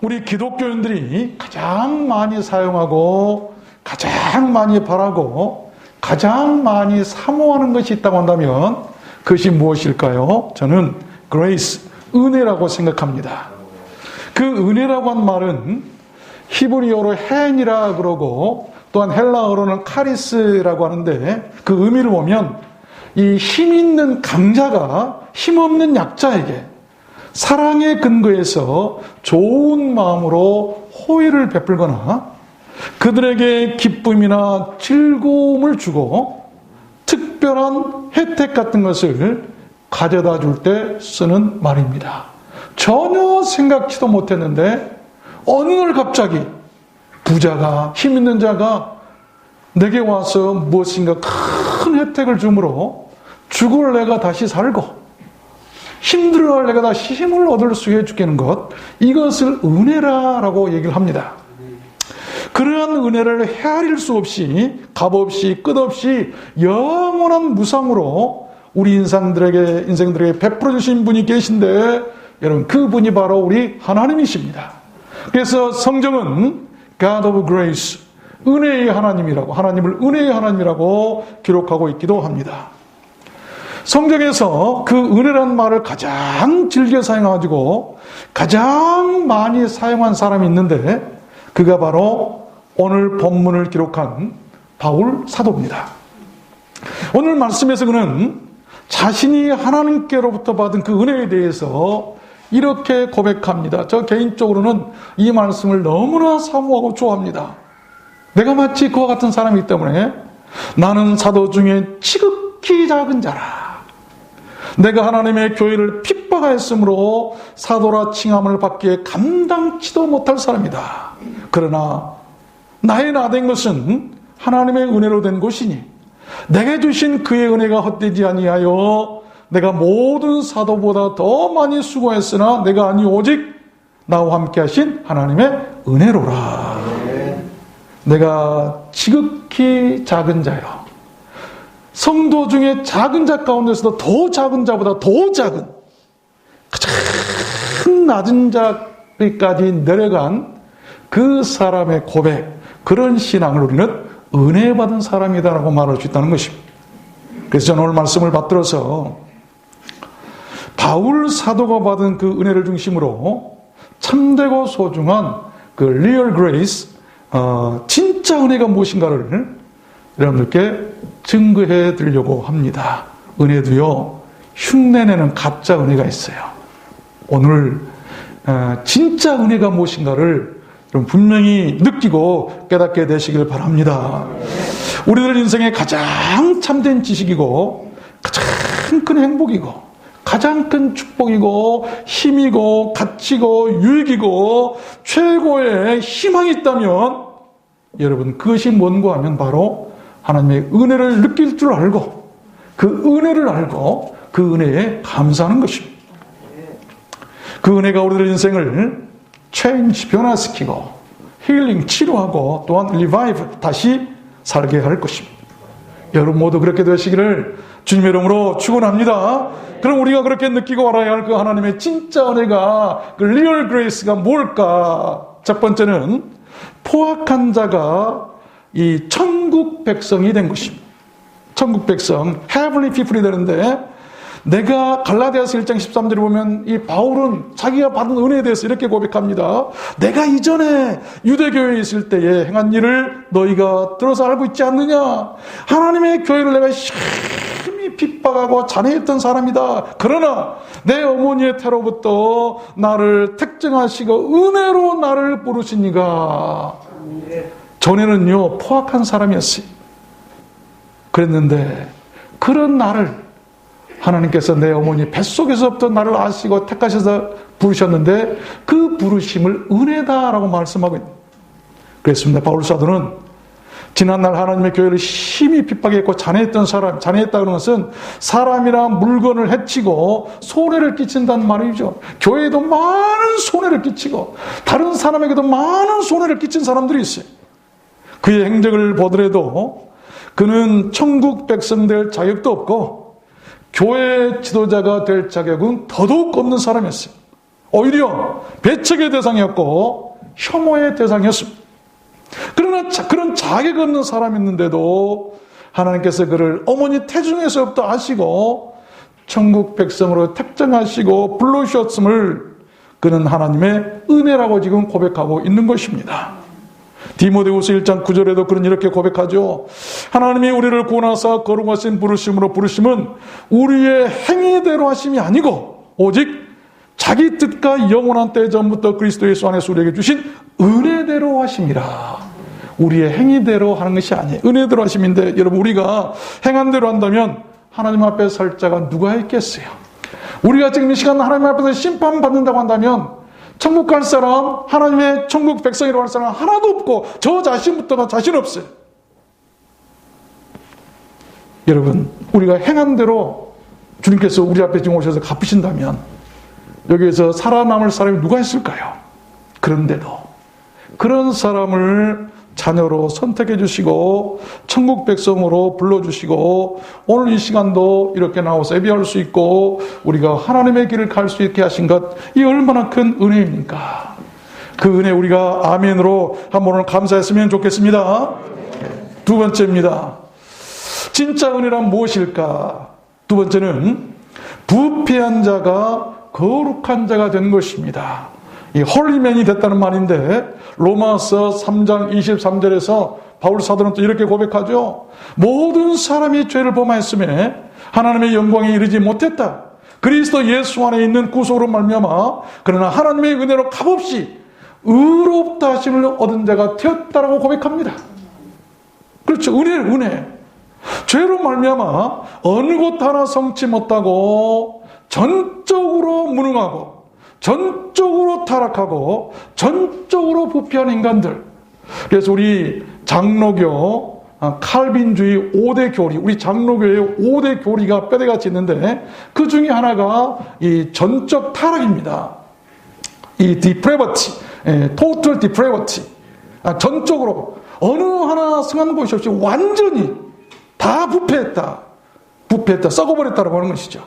우리 기독교인들이 가장 많이 사용하고 가장 많이 바라고 가장 많이 사모하는 것이 있다고 한다면 그것이 무엇일까요? 저는 grace, 은혜라고 생각합니다. 그 은혜라고 한 말은 히브리어로 헨이라 그러고 또한 헬라어로는 카리스라고 하는데 그 의미를 보면 이 힘 있는 강자가 힘없는 약자에게 사랑의 근거에서 좋은 마음으로 호의를 베풀거나 그들에게 기쁨이나 즐거움을 주고 특별한 혜택 같은 것을 가져다 줄 때 쓰는 말입니다. 전혀 생각지도 못했는데 어느 날 갑자기 부자가 힘 있는 자가 내게 와서 무엇인가 큰 혜택을 주므로 죽을 내가 다시 살고 힘들어할 내가 다시 힘을 얻을 수 해주겠는 것, 이것을 은혜라고 얘기를 합니다. 그러한 은혜를 헤아릴 수 없이 값없이 끝없이 영원한 무상으로 우리 인생들에게 베풀어 주신 분이 계신데 여러분 그분이 바로 우리 하나님이십니다. 그래서 성경은 God of Grace, 은혜의 하나님이라고, 하나님을 은혜의 하나님이라고 기록하고 있기도 합니다. 성경에서 그 은혜라는 말을 가장 즐겨 사용하고 가장 많이 사용한 사람이 있는데 그가 바로 오늘 본문을 기록한 바울 사도입니다. 오늘 말씀에서 그는 자신이 하나님께로부터 받은 그 은혜에 대해서 이렇게 고백합니다. 저 개인적으로는 이 말씀을 너무나 사모하고 좋아합니다. 내가 마치 그와 같은 사람이기 때문에 나는 사도 중에 지극히 작은 자라. 내가 하나님의 교회를 핍박하였으므로 사도라 칭함을 받기에 감당치도 못할 사람이다. 그러나 나의 나된 것은 하나님의 은혜로 된 것이니 내게 주신 그의 은혜가 헛되지 아니하여 내가 모든 사도보다 더 많이 수고했으나 내가 아니 오직 나와 함께 하신 하나님의 은혜로라. 내가 지극히 작은 자요. 성도 중에 작은 자 가운데서도 더 작은 자보다 더 작은 가장 낮은 자리까지 내려간 그 사람의 고백, 그런 신앙을 우리는 은혜 받은 사람이다라고 말할 수 있다는 것입니다. 그래서 저는 오늘 말씀을 받들어서 바울 사도가 받은 그 은혜를 중심으로 참되고 소중한 그 real grace, 진짜 은혜가 무엇인가를 여러분들께 증거해 드리려고 합니다. 은혜도요, 흉내내는 가짜 은혜가 있어요. 오늘 진짜 은혜가 무엇인가를 여러분 분명히 느끼고 깨닫게 되시길 바랍니다. 우리들 인생의 가장 참된 지식이고 가장 큰 행복이고 가장 큰 축복이고 힘이고 가치고 유익이고 최고의 희망이 있다면 여러분 그것이 뭔가 하면 바로 하나님의 은혜를 느낄 줄 알고 그 은혜를 알고 그 은혜에 감사하는 것입니다. 그 은혜가 우리들 인생을 체인지, 변화시키고 힐링, 치료하고 또한 리바이브, 다시 살게 할 것입니다. 여러분 모두 그렇게 되시기를 주님의 이름으로 축원합니다. 그럼 우리가 그렇게 느끼고 알아야 할 그 하나님의 진짜 은혜가, 그 리얼 그레이스가 뭘까? 첫 번째는 포악한 자가 이 천국 백성이 된 것입니다. 천국 백성, heavenly people이 되는데, 내가 갈라디아서 1장 13절에 보면 이 바울은 자기가 받은 은혜에 대해서 이렇게 고백합니다. 내가 이전에 유대교회에 있을 때에 행한 일을 너희가 들어서 알고 있지 않느냐? 하나님의 교회를 내가 심히 핍박하고 잔해했던 사람이다. 그러나 내 어머니의 태로부터 나를 택정하시고 은혜로 나를 부르시니가. 전에는요, 포악한 사람이었어요. 그랬는데 그런 나를 하나님께서 내 어머니 뱃속에서부터 나를 아시고 택하셔서 부르셨는데 그 부르심을 은혜다라고 말씀하고 있습니다. 그랬습니다. 바울 사도는 지난날 하나님의 교회를 심히 핍박했고 잔해했던 사람, 잔해했다는 것은 사람이나 물건을 해치고 손해를 끼친다는 말이죠. 교회에도 많은 손해를 끼치고 다른 사람에게도 많은 손해를 끼친 사람들이 있어요. 그의 행적을 보더라도 그는 천국 백성 될 자격도 없고 교회 지도자가 될 자격은 더더욱 없는 사람이었어요. 오히려 배척의 대상이었고 혐오의 대상이었습니다. 그러나 그런 자격 없는 사람이었는데도 하나님께서 그를 어머니 태중에서부터 아시고 천국 백성으로 택정하시고 불러주셨음을 그는 하나님의 은혜라고 지금 고백하고 있는 것입니다. 디모데후서 1장 9절에도 그는 이렇게 고백하죠. 하나님이 우리를 구원하사 거룩하신 부르심으로 부르심은 우리의 행위대로 하심이 아니고 오직 자기 뜻과 영원한 때 전부터 그리스도 예수 안에서 우리에게 주신 은혜대로 하심이라. 우리의 행위대로 하는 것이 아니에요. 은혜대로 하심인데 여러분, 우리가 행한 대로 한다면 하나님 앞에 설 자가 누가 있겠어요? 우리가 지금 이 시간 하나님 앞에서 심판받는다고 한다면 천국 갈 사람, 하나님의 천국 백성이라고 할 사람 하나도 없고 저 자신부터가 자신 없어요. 여러분, 우리가 행한 대로 주님께서 우리 앞에 지금 오셔서 갚으신다면 여기에서 살아남을 사람이 누가 있을까요? 그런데도 그런 사람을 자녀로 선택해 주시고 천국 백성으로 불러주시고 오늘 이 시간도 이렇게 나와서 예배할 수 있고 우리가 하나님의 길을 갈 수 있게 하신 것, 이 얼마나 큰 은혜입니까? 그 은혜 우리가 아멘으로 한번 오늘 감사했으면 좋겠습니다. 두 번째입니다. 진짜 은혜란 무엇일까? 두 번째는 부패한 자가 거룩한 자가 된 것입니다. 이 홀리맨이 됐다는 말인데 로마서 3장 23절에서 바울 사도는 또 이렇게 고백하죠. 모든 사람이 죄를 범하였음에 하나님의 영광에 이르지 못했다. 그리스도 예수 안에 있는 구속으로 말미암아 그러나 하나님의 은혜로 값없이 의롭다 하심을 얻은 자가 되었다라고 고백합니다. 그렇죠. 은혜. 죄로 말미암아 어느 것 하나 성치 못하고 전적으로 무능하고 전적으로 타락하고 전적으로 부패한 인간들. 그래서 우리 장로교 칼빈주의 5대 교리, 우리 장로교의 5대 교리가 뼈대같이 있는데 그 중에 하나가 이 전적 타락입니다. 이 depravity, total depravity, 전적으로 어느 하나 승한 곳이 없이 완전히 다 부패했다, 썩어버렸다라고 하는 것이죠.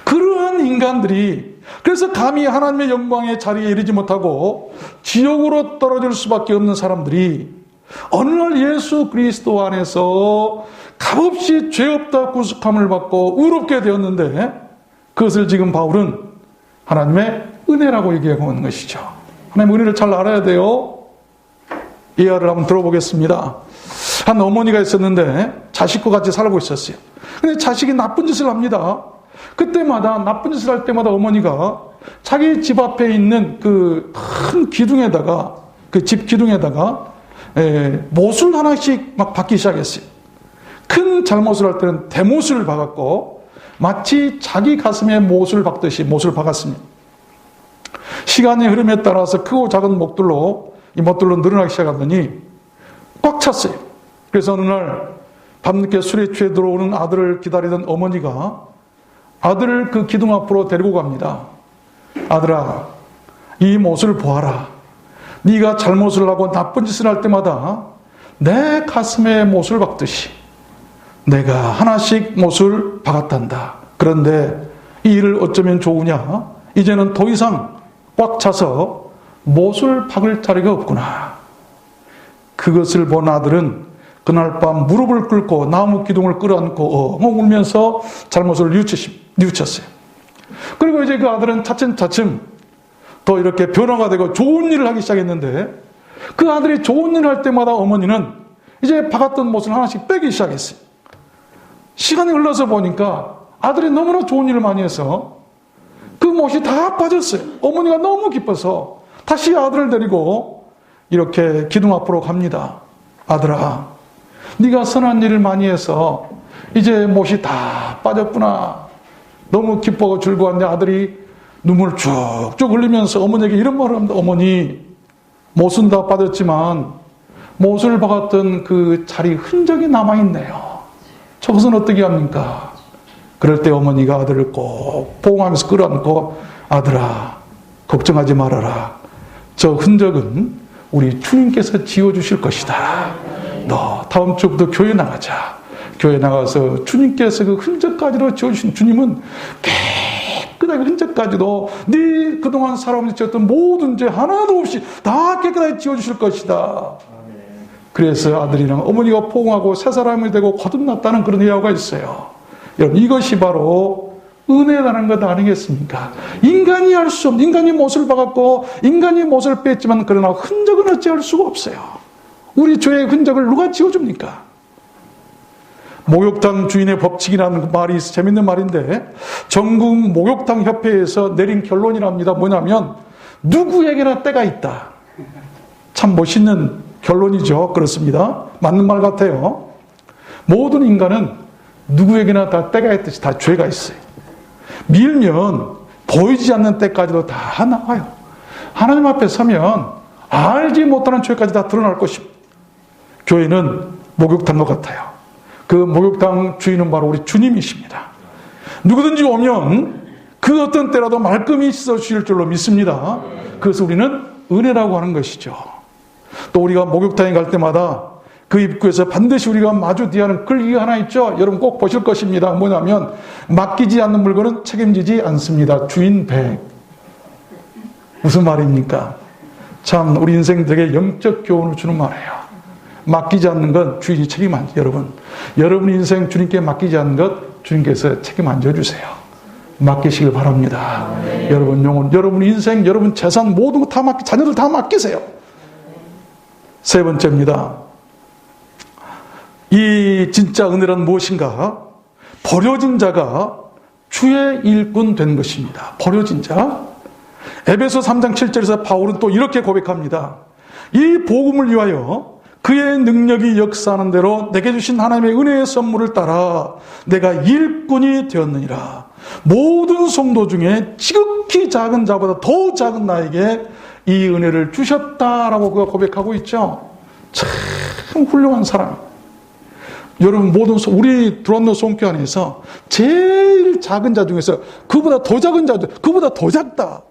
그러한 인간들이 그래서 감히 하나님의 영광의 자리에 이르지 못하고 지옥으로 떨어질 수밖에 없는 사람들이 어느 날 예수 그리스도 안에서 값없이 죄 없다 구속함을 받고 의롭게 되었는데 그것을 지금 바울은 하나님의 은혜라고 얘기하고 있는 것이죠. 하나님의 은혜를 잘 알아야 돼요. 예화를 한번 들어보겠습니다. 한 어머니가 있었는데 자식과 같이 살고 있었어요. 근데 자식이 나쁜 짓을 합니다. 그때마다 나쁜 짓을 할 때마다 어머니가 자기 집 앞에 있는 그 큰 기둥에다가 그 집 기둥에다가 못을 하나씩 막 박기 시작했어요. 큰 잘못을 할 때는 대못을 박았고 마치 자기 가슴에 못을 박듯이 못을 박았습니다. 시간의 흐름에 따라서 크고 작은 못들로 이 못들로 늘어나기 시작하더니 꽉 찼어요. 그래서 어느 날 밤늦게 술에 취해 들어오는 아들을 기다리던 어머니가 아들을 그 기둥 앞으로 데리고 갑니다. 아들아, 이 못을 보아라. 네가 잘못을 하고 나쁜 짓을 할 때마다 내 가슴에 못을 박듯이 내가 하나씩 못을 박았단다. 그런데 이 일을 어쩌면 좋으냐? 이제는 더 이상 꽉 차서 못을 박을 자리가 없구나. 그것을 본 아들은 그날 밤 무릎을 꿇고 나무 기둥을 끌어안고 엉엉 울면서 잘못을 뉘우쳤어요. 그리고 이제 그 아들은 차츰차츰 더 이렇게 변화가 되고 좋은 일을 하기 시작했는데 그 아들이 좋은 일을 할 때마다 어머니는 이제 박았던 못을 하나씩 빼기 시작했어요. 시간이 흘러서 보니까 아들이 너무나 좋은 일을 많이 해서 그 못이 다 빠졌어요. 어머니가 너무 기뻐서 다시 아들을 데리고 이렇게 기둥 앞으로 갑니다. 아들아, 네가 선한 일을 많이 해서 이제 못이 다 빠졌구나. 너무 기뻐하고 즐거웠는데 아들이 눈물 쭉쭉 흘리면서 어머니에게 이런 말을 합니다. 어머니, 못은 다 빠졌지만 못을 박았던 그 자리 흔적이 남아있네요. 저것은 어떻게 합니까? 그럴 때 어머니가 아들을 꼭 포옹하면서 끌어안고 아들아, 걱정하지 말아라. 저 흔적은 우리 주님께서 지워주실 것이다. 너 다음 주부터 교회 나가자. 교회 나가서 주님께서 그 흔적까지로 지워주신 주님은 깨끗하게 흔적까지도 네 그동안 살아오면서 지었던 모든 죄 하나도 없이 다 깨끗하게 지워주실 것이다. 그래서 아들이랑 어머니가 포옹하고 새 사람이 되고 거듭났다는 그런 예화가 있어요. 여러분, 이것이 바로 은혜라는 것 아니겠습니까? 인간이 할 수 없는, 인간이 못을 박았고 인간이 못을 뺐지만 그러나 흔적은 어찌할 수가 없어요. 우리 죄의 흔적을 누가 지워줍니까? 목욕탕 주인의 법칙이라는 말이 있어 재밌는 말인데, 전국 목욕탕 협회에서 내린 결론이랍니다. 뭐냐면 누구에게나 때가 있다. 참 멋있는 결론이죠. 그렇습니다. 맞는 말 같아요. 모든 인간은 누구에게나 다 때가 있듯이 다 죄가 있어요. 밀면 보이지 않는 때까지도 다 나와요. 하나님 앞에 서면 알지 못하는 죄까지 다 드러날 것입니다. 교회는 목욕탕과 같아요. 그 목욕탕 주인은 바로 우리 주님이십니다. 누구든지 오면 그 어떤 때라도 말끔히 씻어주실 줄로 믿습니다. 그래서 우리는 은혜라고 하는 것이죠. 또 우리가 목욕탕에 갈 때마다 그 입구에서 반드시 우리가 마주해야 하는 글귀가 하나 있죠. 여러분 꼭 보실 것입니다. 뭐냐면 맡기지 않는 물건은 책임지지 않습니다. 주인 백. 무슨 말입니까? 참 우리 인생 되게 영적 교훈을 주는 말이에요. 맡기지 않는 건 주인이 책임 안 져요. 여러분 인생 주님께 맡기지 않는 것 주님께서 책임 안 져주세요. 맡기시길 바랍니다. 여러분 영혼, 여러분 인생, 여러분 재산 모든 거 다 자녀들 다 맡기세요. 세 번째입니다. 이 진짜 은혜란 무엇인가? 버려진 자가 주의 일꾼 된 것입니다. 버려진 자. 에베소 3장 7절에서 바울은 또 이렇게 고백합니다. 이 복음을 위하여 그의 능력이 역사하는 대로 내게 주신 하나님의 은혜의 선물을 따라 내가 일꾼이 되었느니라. 모든 성도 중에 지극히 작은 자보다 더 작은 나에게 이 은혜를 주셨다라고 그가 고백하고 있죠. 참 훌륭한 사람. 여러분 모든 우리 두란노 성교 안에서 제일 작은 자 중에서 그보다 더 작은 자, 그보다 더 작다.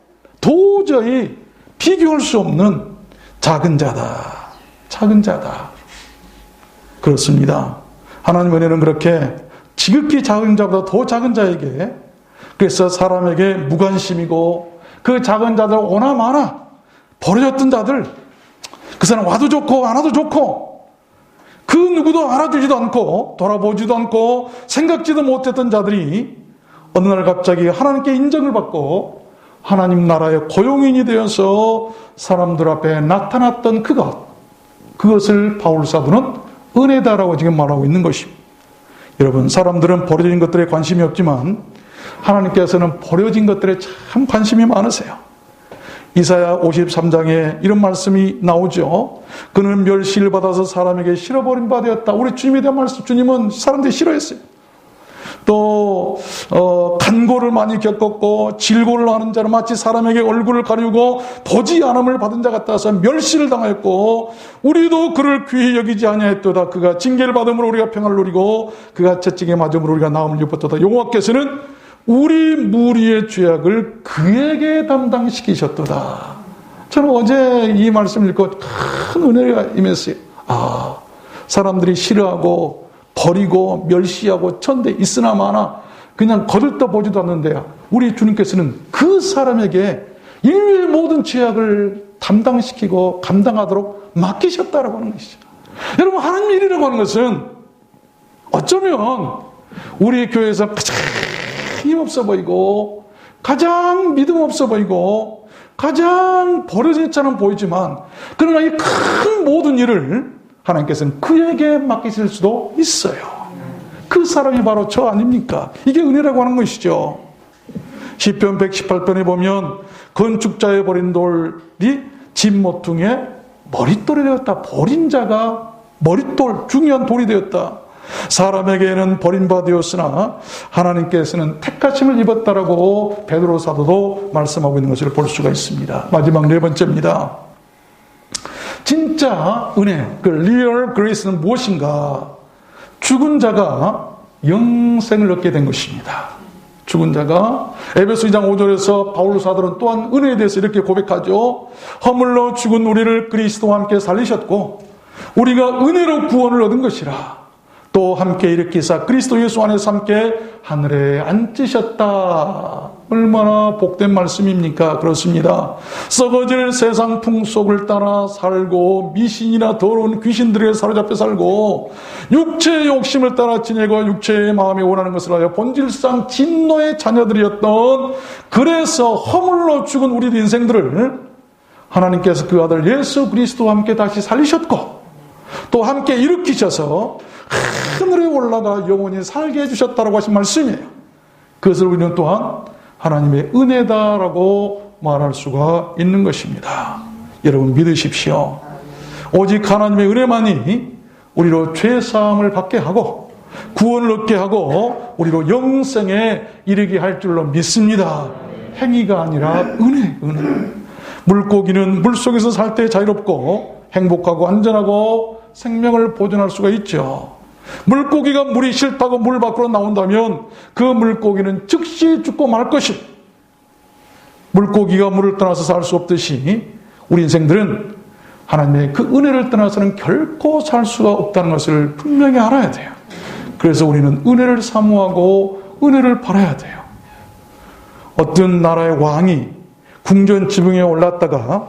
도저히 비교할 수 없는 작은 자다. 작은 자다. 그렇습니다. 하나님 은혜는 그렇게 지극히 작은 자보다 더 작은 자에게, 그래서 사람에게 무관심이고 그 작은 자들 오나 마나 버려졌던 자들, 그 사람 와도 좋고 안 와도 좋고 그 누구도 알아주지도 않고 돌아보지도 않고 생각지도 못했던 자들이 어느 날 갑자기 하나님께 인정을 받고 하나님 나라의 고용인이 되어서 사람들 앞에 나타났던 그것을 바울 사도는 은혜다라고 지금 말하고 있는 것입니다. 여러분, 사람들은 버려진 것들에 관심이 없지만 하나님께서는 버려진 것들에 참 관심이 많으세요. 이사야 53장에 이런 말씀이 나오죠. 그는 멸시를 받아서 사람에게 싫어버린 바 되었다. 우리 주님에 대한 말씀, 주님은 사람들이 싫어했어요. 또 간고를 많이 겪었고 질고를 하는 자는 마치 사람에게 얼굴을 가리우고 보지 않음을 받은 자 같아서 멸시를 당하였고 우리도 그를 귀히 여기지 아니하였도다. 그가 징계를 받음으로 우리가 평안을 누리고 그가 채찍에 맞음으로 우리가 나음을 입었도다. 여호와께서는 우리 무리의 죄악을 그에게 담당시키셨도다. 저는 어제 이 말씀을 읽고 큰 은혜가 임했어요. 사람들이 싫어하고 버리고 멸시하고 천대 있으나 마나 그냥 거들떠보지도 않는데 우리 주님께서는 그 사람에게 인류의 모든 죄악을 담당시키고 감당하도록 맡기셨다라고 하는 것이죠. 여러분, 하나님 일이라고 하는 것은 어쩌면 우리 교회에서 가장 힘없어 보이고 가장 믿음 없어 보이고 가장 버려진 자처럼 보이지만 그러나 이 큰 모든 일을 하나님께서는 그에게 맡기실 수도 있어요. 그 사람이 바로 저 아닙니까? 이게 은혜라고 하는 것이죠. 시편 118편에 보면 건축자의 버린 돌이 집 모퉁이에 머릿돌이 되었다. 버린 자가 머릿돌, 중요한 돌이 되었다. 사람에게는 버림바 되었으나 하나님께서는 택하심을 입었다라고 베드로 사도도 말씀하고 있는 것을 볼 수가 있습니다. 마지막 네 번째입니다. 진짜 은혜, 그 리얼 그레이스는 무엇인가? 죽은 자가 영생을 얻게 된 것입니다. 죽은 자가, 에베소 2장 5절에서 바울 사도는 또한 은혜에 대해서 이렇게 고백하죠. 허물로 죽은 우리를 그리스도와 함께 살리셨고 우리가 은혜로 구원을 얻은 것이라. 또 함께 일으키사 그리스도 예수 안에서 함께 하늘에 앉으셨다. 얼마나 복된 말씀입니까? 그렇습니다. 썩어질 세상 풍속을 따라 살고 미신이나 더러운 귀신들에게 사로잡혀 살고 육체의 욕심을 따라 지내고 육체의 마음이 원하는 것을 하여 본질상 진노의 자녀들이었던, 그래서 허물로 죽은 우리 인생들을 하나님께서 그 아들 예수 그리스도와 함께 다시 살리셨고 또 함께 일으키셔서 하늘에 올라가 영원히 살게 해주셨다고 하신 말씀이에요. 그것을 우리는 또한 하나님의 은혜다라고 말할 수가 있는 것입니다. 여러분 믿으십시오. 오직 하나님의 은혜만이 우리로 죄사함을 받게 하고 구원을 얻게 하고 우리로 영생에 이르게 할 줄로 믿습니다. 행위가 아니라 은혜. 물고기는 물속에서 살 때 자유롭고 행복하고 안전하고 생명을 보존할 수가 있죠. 물고기가 물이 싫다고 물 밖으로 나온다면 그 물고기는 즉시 죽고 말 것입니다. 물고기가 물을 떠나서 살 수 없듯이 우리 인생들은 하나님의 그 은혜를 떠나서는 결코 살 수가 없다는 것을 분명히 알아야 돼요. 그래서 우리는 은혜를 사모하고 은혜를 바라야 돼요. 어떤 나라의 왕이 궁전 지붕에 올랐다가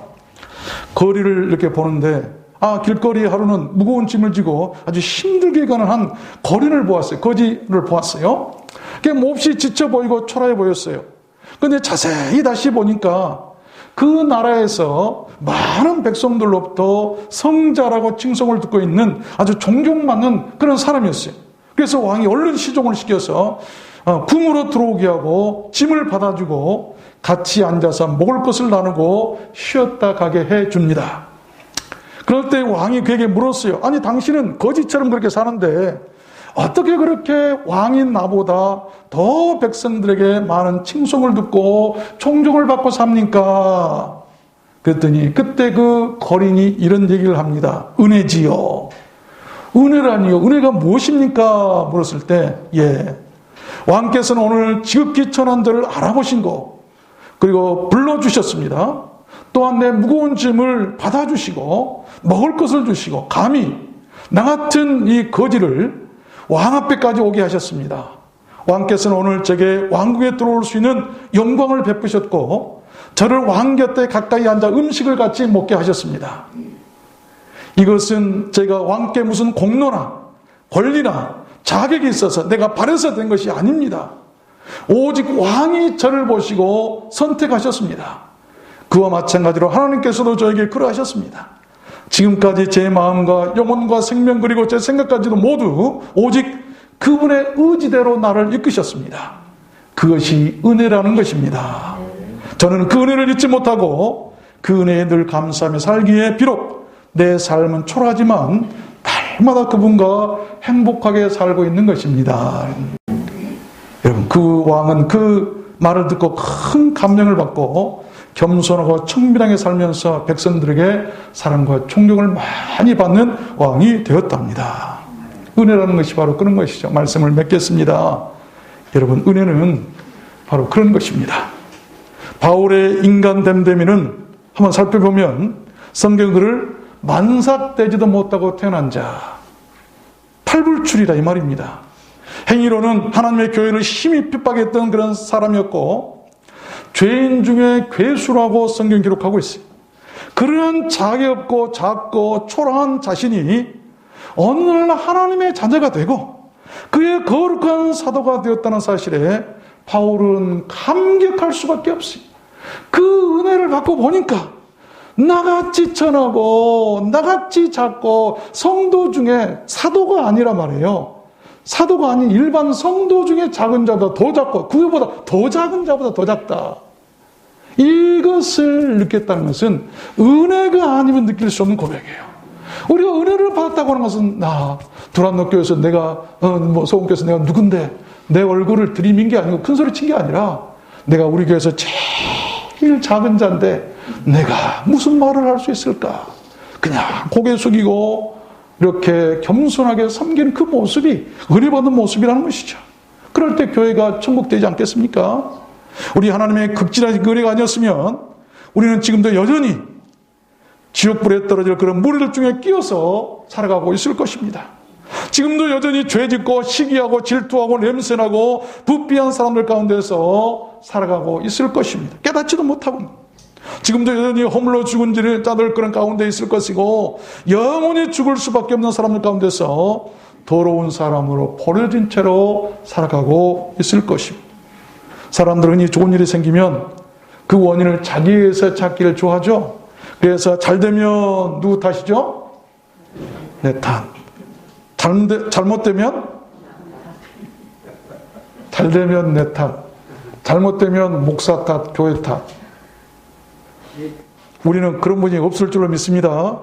거리를 이렇게 보는데 길거리에 하루는 무거운 짐을 지고 아주 힘들게 가는 한 거리를 보았어요. 거지를 보았어요. 그게 몹시 지쳐 보이고 초라해 보였어요. 그런데 자세히 다시 보니까 그 나라에서 많은 백성들로부터 성자라고 칭송을 듣고 있는 아주 존경받는 그런 사람이었어요. 그래서 왕이 얼른 시종을 시켜서 궁으로 들어오게 하고 짐을 받아주고 같이 앉아서 먹을 것을 나누고 쉬었다 가게 해줍니다. 그럴 때 왕이 그에게 물었어요. 아니 당신은 거지처럼 그렇게 사는데 어떻게 그렇게 왕인 나보다 더 백성들에게 많은 칭송을 듣고 총종을 받고 삽니까? 그랬더니 그때 그 거린이 이런 얘기를 합니다. 은혜지요. 은혜라니요. 은혜가 무엇입니까? 물었을 때 왕께서는 오늘 지극히 천한 저를 알아보신 거 그리고 불러주셨습니다. 또한 내 무거운 짐을 받아주시고 먹을 것을 주시고 감히 나 같은 이 거지를 왕 앞에까지 오게 하셨습니다. 왕께서는 오늘 제게 왕국에 들어올 수 있는 영광을 베푸셨고 저를 왕 곁에 가까이 앉아 음식을 같이 먹게 하셨습니다. 이것은 제가 왕께 무슨 공로나 권리나 자격이 있어서 내가 바래서 된 것이 아닙니다. 오직 왕이 저를 보시고 선택하셨습니다. 그와 마찬가지로 하나님께서도 저에게 그러하셨습니다. 지금까지 제 마음과 영혼과 생명 그리고 제 생각까지도 모두 오직 그분의 의지대로 나를 이끄셨습니다. 그것이 은혜라는 것입니다. 저는 그 은혜를 잊지 못하고 그 은혜에 늘 감사하며 살기에 비록 내 삶은 초라하지만 날마다 그분과 행복하게 살고 있는 것입니다. 여러분, 그 왕은 그 말을 듣고 큰 감명을 받고 겸손하고 청밀하게 살면서 백성들에게 사랑과 존경을 많이 받는 왕이 되었답니다. 은혜라는 것이 바로 그런 것이죠. 말씀을 맺겠습니다. 여러분, 은혜는 바로 그런 것입니다. 바울의 인간 됨됨이는 한번 살펴보면 성경 글을 만삭되지도 못하고 태어난 자, 탈불출이라 이 말입니다. 행위로는 하나님의 교회를 심히 핍박했던 그런 사람이었고 죄인 중에 괴수라고 성경 기록하고 있어요. 그러한 자격 없고 작고 초라한 자신이 어느 날 하나님의 자녀가 되고 그의 거룩한 사도가 되었다는 사실에 바울은 감격할 수밖에 없어요. 그 은혜를 받고 보니까 나같이 천하고 나같이 작고 성도 중에 사도가 아니라 말이에요. 사도가 아닌 일반 성도 중에 작은 자보다 더 작고 그보다 더 작은 자보다 더 작다. 이것을 느꼈다는 것은 은혜가 아니면 느낄 수 없는 고백이에요. 우리가 은혜를 받았다고 하는 것은 두란노 교회에서 내가 소금교회에서 내가 누군데 내 얼굴을 들이민 게 아니고 큰 소리 친 게 아니라 내가 우리 교회에서 제일 작은 자인데 내가 무슨 말을 할 수 있을까? 그냥 고개 숙이고 이렇게 겸손하게 섬기는 그 모습이 은혜 받는 모습이라는 것이죠. 그럴 때 교회가 천국되지 않겠습니까? 우리 하나님의 극진한 은혜가 아니었으면 우리는 지금도 여전히 지옥불에 떨어질 그런 무리들 중에 끼어서 살아가고 있을 것입니다. 지금도 여전히 죄짓고 시기하고 질투하고 냄새나고 부패한 사람들 가운데서 살아가고 있을 것입니다. 깨닫지도 못하고 지금도 여전히 허물로 죽은 자들 그런 가운데 있을 것이고 영원히 죽을 수밖에 없는 사람들 가운데서 더러운 사람으로 버려진 채로 살아가고 있을 것입니다. 사람들은 흔히 좋은 일이 생기면 그 원인을 자기에서 찾기를 좋아하죠. 그래서 잘 되면 누구 탓이죠? 내 탓. 잘못되면? 잘 되면 내 탓. 잘못되면 목사 탓, 교회 탓. 우리는 그런 분이 없을 줄로 믿습니다.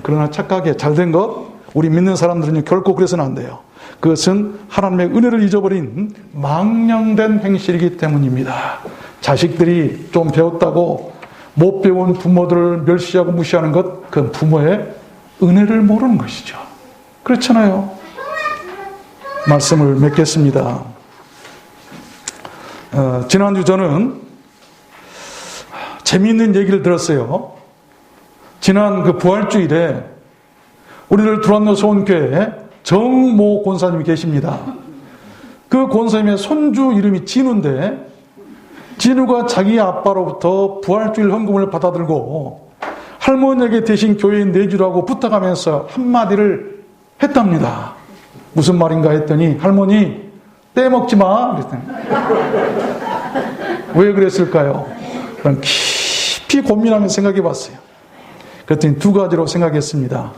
그러나 착하게 잘된 것, 우리 믿는 사람들은 결코 그래서는 안 돼요. 그것은 하나님의 은혜를 잊어버린 망령된 행실이기 때문입니다. 자식들이 좀 배웠다고 못 배운 부모들을 멸시하고 무시하는 것, 그건 부모의 은혜를 모르는 것이죠. 그렇잖아요. 말씀을 맺겠습니다. 지난주 저는 재미있는 얘기를 들었어요. 지난 그 부활주일에 우리들 두란노 소원교회에 정모 권사님이 계십니다. 그 권사님의 손주 이름이 진우인데 진우가 자기 아빠로부터 부활주일 헌금을 받아들고 할머니에게 대신 교회에 내주라고 부탁하면서 한마디를 했답니다. 무슨 말인가 했더니 할머니 떼먹지 마 그랬더니 왜 그랬을까요? 그럼 깊이 고민하면서 생각해 봤어요. 그랬더니 두 가지로 생각했습니다.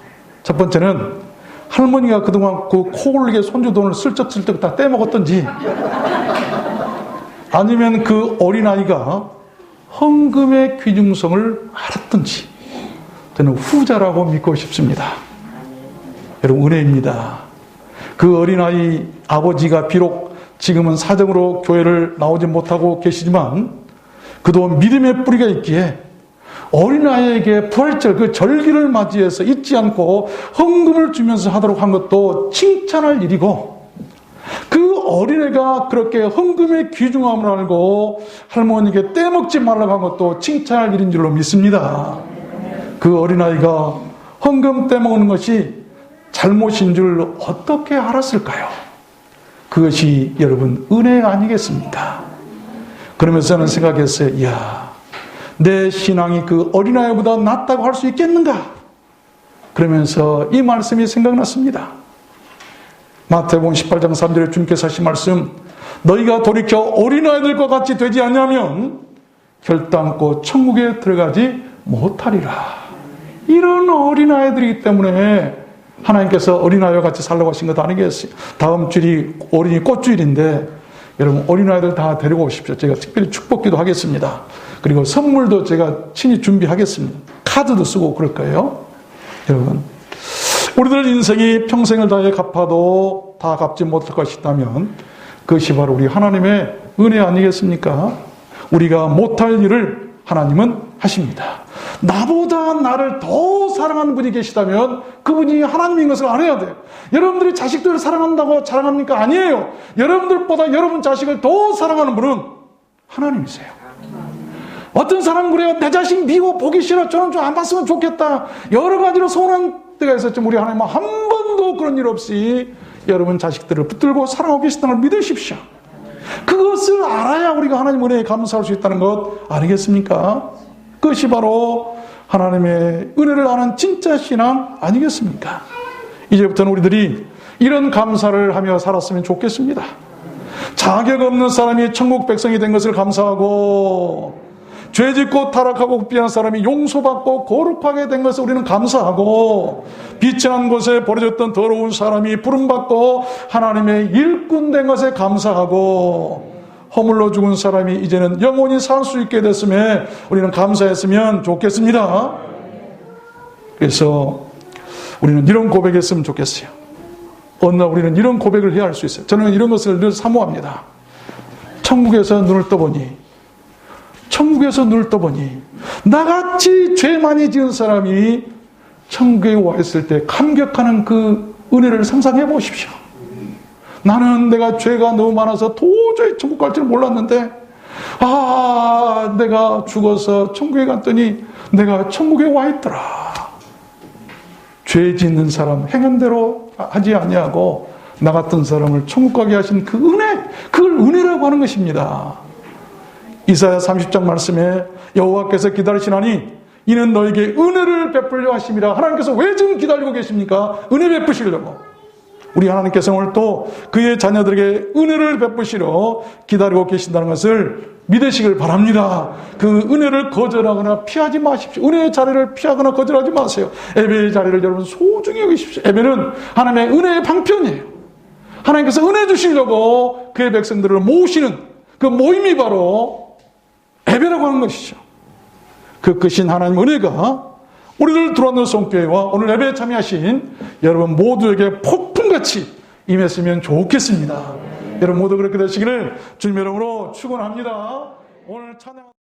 첫 번째는 할머니가 그동안 그 코골리게 손주 돈을 슬쩍슬쩍 다 떼먹었던지 아니면 그 어린아이가 헌금의 귀중성을 알았던지 저는 후자라고 믿고 싶습니다. 여러분 은혜입니다. 그 어린아이 아버지가 비록 지금은 사정으로 교회를 나오지 못하고 계시지만 그도 믿음의 뿌리가 있기에 어린아이에게 부활절 그 절기를 맞이해서 잊지 않고 헌금을 주면서 하도록 한 것도 칭찬할 일이고 그 어린애가 그렇게 헌금의 귀중함을 알고 할머니에게 떼먹지 말라고 한 것도 칭찬할 일인 줄로 믿습니다. 그 어린아이가 헌금 떼먹는 것이 잘못인 줄 어떻게 알았을까요? 그것이 여러분 은혜 아니겠습니까? 그러면서 저는 생각했어요. 이야, 내 신앙이 그 어린아이보다 낫다고 할 수 있겠는가? 그러면서 이 말씀이 생각났습니다. 마태복음 18장 3절에 주님께서 하신 말씀, 너희가 돌이켜 어린아이들과 같이 되지 않냐면 결단코 천국에 들어가지 못하리라. 이런 어린아이들이기 때문에 하나님께서 어린아이와 같이 살라고 하신 것 아니겠어요? 다음 주일이 어린이 꽃주일인데 여러분 어린아이들 다 데리고 오십시오. 제가 특별히 축복기도 하겠습니다. 그리고 선물도 제가 친히 준비하겠습니다. 카드도 쓰고 그럴 거예요. 여러분 우리들 인생이 평생을 다해 갚아도 다 갚지 못할 것이 있다면 그것이 바로 우리 하나님의 은혜 아니겠습니까? 우리가 못할 일을 하나님은 하십니다. 나보다 나를 더 사랑하는 분이 계시다면 그분이 하나님인 것을 알아야 돼요. 여러분들이 자식들을 사랑한다고 자랑합니까? 아니에요. 여러분들보다 여러분 자식을 더 사랑하는 분은 하나님이세요. 어떤 사람은 그래요. 내 자식 미워 보기 싫어. 저는 좀 안 봤으면 좋겠다. 여러 가지로 서운한 때가 있었지만 우리 하나님은 한 번도 그런 일 없이 여러분 자식들을 붙들고 사랑하고 계시다는 걸 믿으십시오. 그것을 알아야 우리가 하나님 은혜에 감사할 수 있다는 것 아니겠습니까? 그것이 바로 하나님의 은혜를 아는 진짜 신앙 아니겠습니까? 이제부터는 우리들이 이런 감사를 하며 살았으면 좋겠습니다. 자격 없는 사람이 천국 백성이 된 것을 감사하고 죄짓고 타락하고 부패한 사람이 용서받고 거룩하게 된 것을 우리는 감사하고 비천한 곳에 버려졌던 더러운 사람이 부름받고 하나님의 일꾼 된 것에 감사하고 허물로 죽은 사람이 이제는 영원히 살 수 있게 됐음에 우리는 감사했으면 좋겠습니다. 그래서 우리는 이런 고백했으면 좋겠어요. 어느 날 우리는 이런 고백을 해야 할 수 있어요. 저는 이런 것을 늘 사모합니다. 천국에서 눈을 떠보니 나같이 죄 많이 지은 사람이 천국에 와 있을 때 감격하는 그 은혜를 상상해 보십시오. 나는 내가 죄가 너무 많아서 도저히 천국 갈 줄 몰랐는데 내가 죽어서 천국에 갔더니 내가 천국에 와 있더라. 죄 짓는 사람 행한 대로 하지 아니하고 나 같은 사람을 천국 가게 하신 그 은혜, 그걸 은혜라고 하는 것입니다. 이사야 30장 말씀에 여호와께서 기다리시나니 이는 너에게 은혜를 베풀려 하심이라. 하나님께서 왜 지금 기다리고 계십니까? 은혜 베푸시려고. 우리 하나님께서 오늘 또 그의 자녀들에게 은혜를 베푸시러 기다리고 계신다는 것을 믿으시길 바랍니다. 그 은혜를 거절하거나 피하지 마십시오. 은혜의 자리를 피하거나 거절하지 마세요. 예배의 자리를 여러분 소중히 여기십시오. 예배는 하나님의 은혜의 방편이에요. 하나님께서 은혜 주시려고 그의 백성들을 모으시는 그 모임이 바로 예배라고 하는 것이죠. 그 크신 하나님 은혜가 우리들 들어왔는 성교회와 오늘 예배에 참여하신 여러분 모두에게 폭풍같이 임했으면 좋겠습니다. 여러분 모두 그렇게 되시기를 주님의 이름으로 축원합니다. 오늘 찬양